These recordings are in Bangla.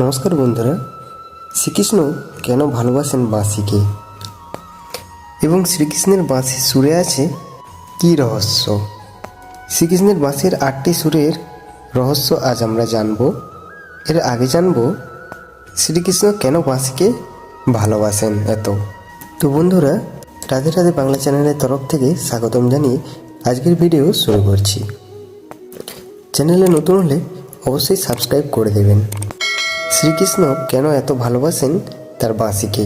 নমস্কার বন্ধুরা, শ্রীকৃষ্ণ কেন ভালোবাসেন বাঁশিকে এবং শ্রীকৃষ্ণের বাঁশির সুরে আছে কী রহস্য? শ্রীকৃষ্ণের বাঁশির ৮টি সুরের রহস্য আজ আমরা জানব। এর আগে জানব শ্রীকৃষ্ণ কেন বাঁশিকে ভালোবাসেন এত। তো বন্ধুরা, রাধে রাধে বাংলা চ্যানেলের তরফ থেকে স্বাগতম জানিয়ে আজকের ভিডিও শুরু করছি। চ্যানেলে নতুন হলে অবশ্যই সাবস্ক্রাইব করে দেবেন। শ্রীকৃষ্ণ কেন এত ভালোবাসেন তার বাঁশিকে?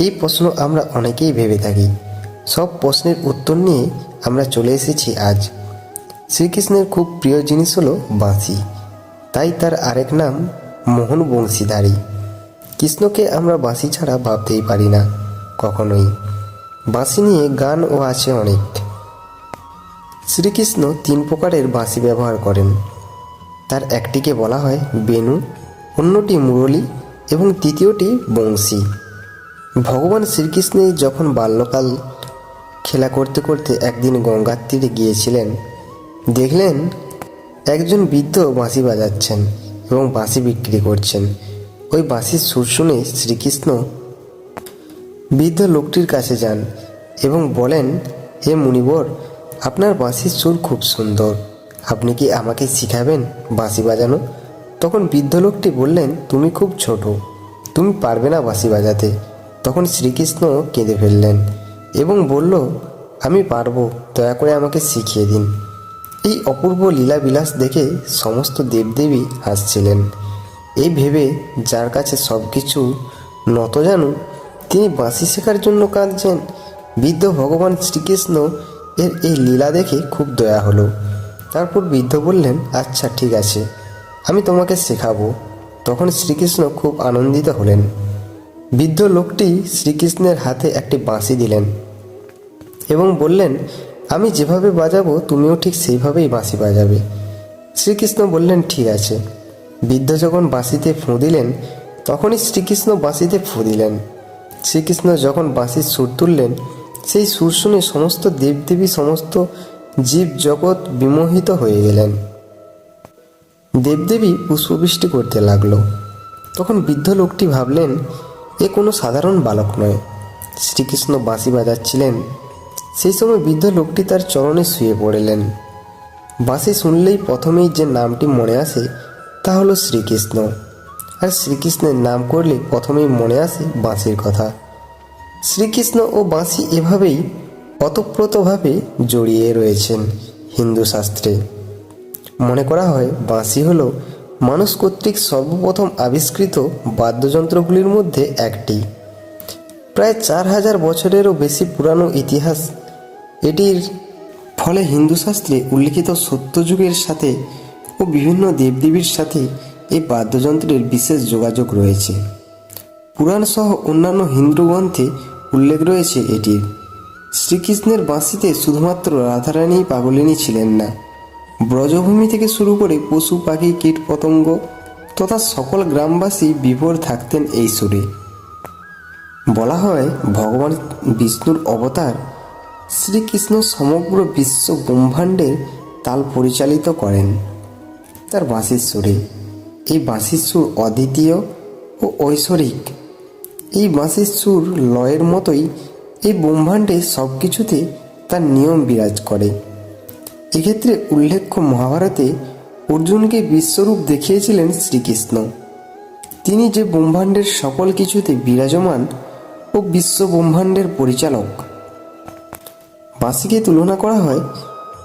এই প্রশ্ন আমরা অনেকেই ভেবে থাকি। সব প্রশ্নের উত্তর নিয়ে আমরা চলে এসেছি আজ। শ্রীকৃষ্ণের খুব প্রিয় জিনিস হলো বাঁশি, তাই তার আরেক নাম মোহন বংশীধারী। কৃষ্ণকে আমরা বাঁশি ছাড়া ভাবতেই পারি না কখনোই। বাঁশি নিয়ে গানও আছে অনেক। শ্রীকৃষ্ণ ৩ প্রকারের বাঁশি ব্যবহার করেন। তার একটিকে বলা হয় বেণু, অন্যটি মুরলী এবং তৃতীয়টি বংশী। ভগবান শ্রীকৃষ্ণ যখন বাল্যকাল খেলা করতে করতে একদিন গঙ্গার তীরে গিয়েছিলেন, দেখলেন একজন বৃদ্ধ বাঁশি বাজাচ্ছেন এবং বাঁশি বিক্রি করছেন। ওই বাঁশির সুর শুনে শ্রীকৃষ্ণ বৃদ্ধ লোকটির কাছে যান এবং বলেন, হে মুনিবর, আপনার বাঁশির সুর খুব সুন্দর, আপনি কি আমাকে শিখাবেন বাঁশি বাজানো? তখন বৃদ্ধ লোকটি বললেন, তুমি খুব ছোট, তুমি পারবে না বাঁশি বাজাতে। তখন শ্রীকৃষ্ণ কেঁদে ফেললেন এবং বলল, আমি পারবো, দয়া করে আমাকে শিখিয়ে দিন। এই অপূর্ব লীলাবিলাস দেখে সমস্ত দেবদেবী হাসছিলেন। এই ভেবে যার কাছে সব কিছু নত জানু, তিনি বাঁশি শেখার জন্য কাঁদছেন। বৃদ্ধ ভগবান শ্রীকৃষ্ণ এর এই লীলা দেখে খুব দয়া হলো। তারপর বৃদ্ধ বললেন, আচ্ছা ঠিক আছে, আমি তোমাকে শেখাবো। তখন শ্রীকৃষ্ণ খুব আনন্দিত হলেন। বৃদ্ধ লোকটি শ্রীকৃষ্ণের হাতে একটি বাঁশি দিলেন এবং বললেন, আমি যেভাবে বাজাবো তুমিও ঠিক সেইভাবেই বাঁশি বাজাবে। শ্রীকৃষ্ণ বললেন, ঠিক আছে। বৃদ্ধ যখন বাঁশিতে ফুঁ দিলেন, তখনই শ্রীকৃষ্ণ বাঁশিতে ফুঁ দিলেন। শ্রীকৃষ্ণ যখন বাঁশির সুর তুললেন, সেই সুর শুনে সমস্ত দেবদেবী, সমস্ত জীব জগৎ বিমোহিত হয়ে গেলেন। দেবদেবী পুষ্পবৃষ্টি করতে লাগলো। তখন বৃদ্ধ লোকটি ভাবলেন, এ কোনো সাধারণ বালক নয়, শ্রীকৃষ্ণ বাঁশি বাজাচ্ছিলেন। সেই সময় বৃদ্ধ লোকটি তার চরণে শুয়ে পড়লেন। বাঁশি শুনলেই প্রথমেই যে নামটি মনে আসে তা হলো শ্রীকৃষ্ণ, আর শ্রীকৃষ্ণের নাম করলে প্রথমেই মনে আসে বাঁশির কথা। শ্রীকৃষ্ণ ও বাঁশি এভাবেই ওতপ্রোতভাবে জড়িয়ে রয়েছেন হিন্দু শাস্ত্রে। মনে করা হয় বাঁশি হলো মানুষ কর্তৃক সর্বপ্রথম আবিষ্কৃত বাদ্যযন্ত্রগুলির মধ্যে একটি। প্রায় 4000 বছরেরও বেশি পুরানো ইতিহাস এটির। ফলে হিন্দু শাস্ত্রে উল্লিখিত সত্যযুগের সাথে ও বিভিন্ন দেবদেবীর সাথে এই বাদ্যযন্ত্রের বিশেষ যোগাযোগ রয়েছে। পুরাণ সহ অন্যান্য হিন্দু গ্রন্থে উল্লেখ রয়েছে এটির। শ্রীকৃষ্ণের বাঁশিতে শুধুমাত্র রাধারানীই পাগলিনী ছিলেন না, ব্রজভূমি থেকে শুরু করে পশু পাখি কীট পতঙ্গ তথা সকল গ্রামবাসী বিভোর থাকতেন এই সুরে। বলা হয় ভগবান বিষ্ণুর অবতার শ্রীকৃষ্ণ সমগ্র বিশ্ব ব্রহ্মাণ্ডের তাল পরিচালিত করেন তার বাঁশির সুরে। এই বাঁশির সুর অদ্বিতীয় ও ঐশ্বরিক। এই বাঁশির সুর লয়ের মতোই এই ব্রহ্মাণ্ডে সব কিছুতে তার নিয়ম বিরাজ করে। এক্ষেত্রে উল্লেখ্য, মহাভারতে অর্জুনকে বিশ্বরূপ দেখিয়েছিলেন শ্রীকৃষ্ণ। তিনি যে ব্রহ্মাণ্ডের সকল কিছুতে বিরাজমান ও বিশ্ব ব্রহ্মাণ্ডের পরিচালক। বাঁশিকে তুলনা করা হয়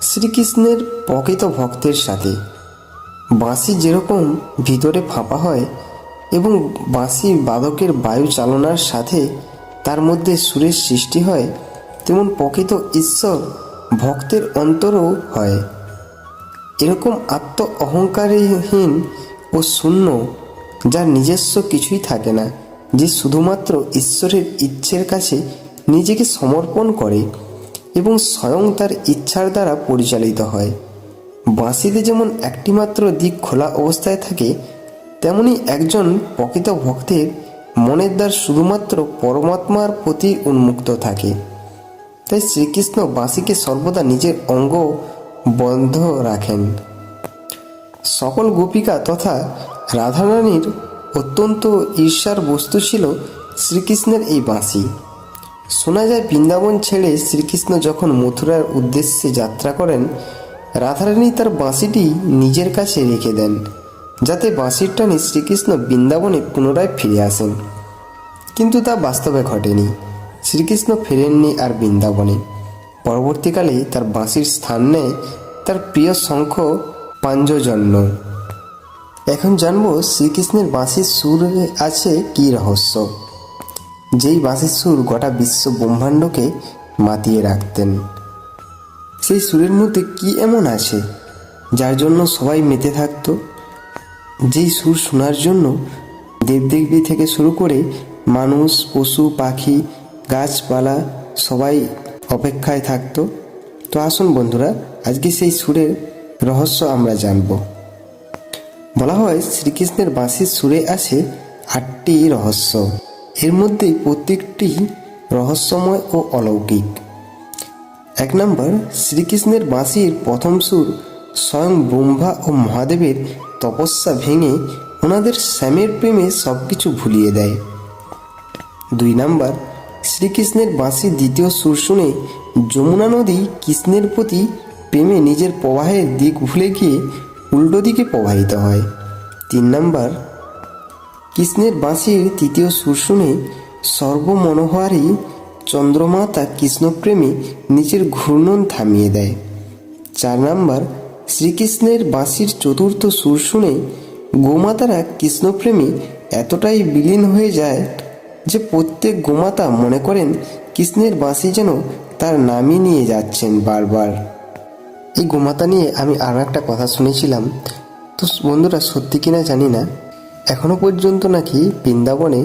শ্রীকৃষ্ণের প্রকৃত ভক্তের সাথে। বাঁশি যেরকম ভিতরে ফাঁপা হয় এবং বাঁশি বাদকের বায়ু চালনার সাথে তার মধ্যে সুরের সৃষ্টি হয়, তেমন প্রকৃত ঈশ্বর ভক্তের অন্তরও হয়। এরকম আত্ম অহংকারহীন ও শূন্য, যার নিজস্ব কিছুই থাকে না, যে শুধুমাত্র ঈশ্বরের ইচ্ছের কাছে নিজেকে সমর্পণ করে এবং স্বয়ং তার ইচ্ছার দ্বারা পরিচালিত হয়। বাঁশিতে যেমন একটিমাত্র দিক খোলা অবস্থায় থাকে, তেমনি একজন প্রকৃত ভক্তের মনের দ্বার শুধুমাত্র পরমাত্মার প্রতি উন্মুক্ত থাকে। তাই শ্রীকৃষ্ণ বাঁশিকে সর্বদা নিজের অঙ্গ বন্ধ রাখেন। সকল গোপিকা তথা রাধারানীর অত্যন্ত ঈর্ষার বস্তু ছিল শ্রীকৃষ্ণের এই বাঁশি। শোনা যায় বৃন্দাবন ছেড়ে শ্রীকৃষ্ণ যখন মথুরার উদ্দেশ্যে যাত্রা করেন, রাধারানী তার বাঁশিটি নিজের কাছে রেখে দেন, যাতে বাঁশির টানে শ্রীকৃষ্ণ বৃন্দাবনে পুনরায় ফিরে আসেন। কিন্তু তা বাস্তবে ঘটেনি। শ্রীকৃষ্ণ ফেরেননি আর বৃন্দাবনে। পরবর্তীকালে তার বাঁশির স্থান নেয় তার প্রিয় শঙ্খ পাঞ্জজন্য। এখন জানবো শ্রীকৃষ্ণের বাঁশির সুরে আছে কী রহস্য, যেই বাঁশির সুর গোটা বিশ্ব ব্রহ্মাণ্ডকে মাতিয়ে রাখতেন। সেই সুরের মধ্যে কি এমন আছে যার জন্য সবাই মেতে থাকত? যেই সুর শোনার জন্য দেবদেবী থেকে শুরু করে মানুষ, পশু, পাখি, গাছপালা সবাই অপেক্ষায় থাকত। তো আসুন বন্ধুরা, আজকে সেই সুরের রহস্য আমরা জানব। বলা হয় শ্রীকৃষ্ণের বাঁশির সুরে আছে 8টি রহস্য। এর মধ্যে প্রত্যেকটি রহস্যময় ও অলৌকিক। 1 নম্বর, শ্রীকৃষ্ণের বাঁশির প্রথম সুর স্বয়ং ব্রহ্মা ও মহাদেবের তপস্যা ভেঙে ওনাদের শ্যামের প্রেমে সব কিছু ভুলিয়ে দেয়। 2 নম্বর, শ্রীকৃষ্ণের বাঁশির দ্বিতীয় সুর শুনে যমুনা নদী কৃষ্ণের প্রতি প্রেমে নিজের প্রবাহের দিক ভুলে গিয়ে উল্টো দিকে প্রবাহিত হয়। 3 নম্বর, কৃষ্ণের বাঁশির তৃতীয় সুর শুনে সর্বমনোহারী চন্দ্রমাতা কৃষ্ণপ্রেমে নিজের ঘূর্ণন থামিয়ে দেয়। 4 নম্বর, শ্রীকৃষ্ণের বাঁশির চতুর্থ সুর শুনে গোমাতারা কৃষ্ণপ্রেমে এতটাই বিলীন হয়ে যায় যে প্রত্যেক গোমাতা মনে করেন কৃষ্ণের বাঁশি যেন তার নামই নিয়ে যাচ্ছেন বারবার। এই গোমাতা নিয়ে আমি আরও একটা কথা শুনেছিলাম, তো বন্ধুরা সত্যি কিনা জানি না, এখনো পর্যন্ত নাকি বৃন্দাবনে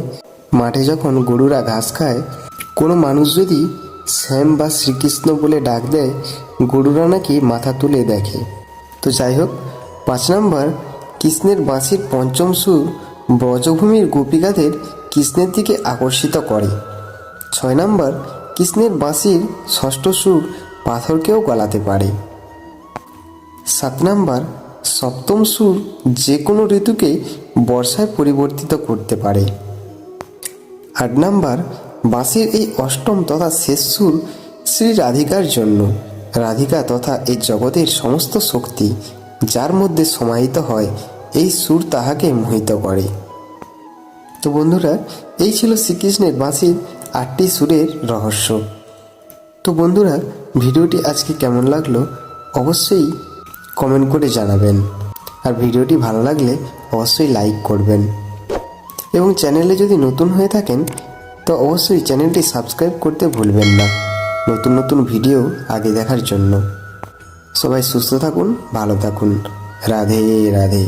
মাঠে যখন গরুরা ঘাস খায়, কোনো মানুষ যদি শ্যাম বা শ্রীকৃষ্ণ বলে ডাক দেয়, গরুরা নাকি মাথা তুলে দেখে। তো যাই হোক, 5 নম্বর, কৃষ্ণের বাঁশির পঞ্চম সুর ব্রজভূমির গোপিকাদের কৃষ্ণের দিকে আকর্ষিত করে। 6 নম্বর, কৃষ্ণের বাঁশির ষষ্ঠ সুর পাথরকেও গলাতে পারে। 7 নম্বর, সপ্তম সুর যে কোনো ঋতুকে বর্ষায় পরিবর্তিত করতে পারে। 8 নম্বর, বাঁশির এই অষ্টম তথা শেষ সুর শ্রী রাধিকার জন্য। রাধিকা তথা এই জগতের সমস্ত শক্তি যার মধ্যে সমাহিত হয়, এই সুর তাহাকে মোহিত করে। তো বন্ধুরা, এই ছিল শ্রীকৃষ্ণের বাঁশির 8টি সুরের রহস্য। তো বন্ধুরা, ভিডিওটি আজকে কেমন লাগলো অবশ্যই কমেন্ট করে জানাবেন। আর ভিডিওটি ভালো লাগলে অবশ্যই লাইক করবেন, এবং চ্যানেলে যদি নতুন হয়ে থাকেন তো অবশ্যই চ্যানেলটি সাবস্ক্রাইব করতে ভুলবেন না, নতুন নতুন ভিডিও আগে দেখার জন্য। সবাই সুস্থ থাকুন, ভালো থাকুন। রাধে রাধে।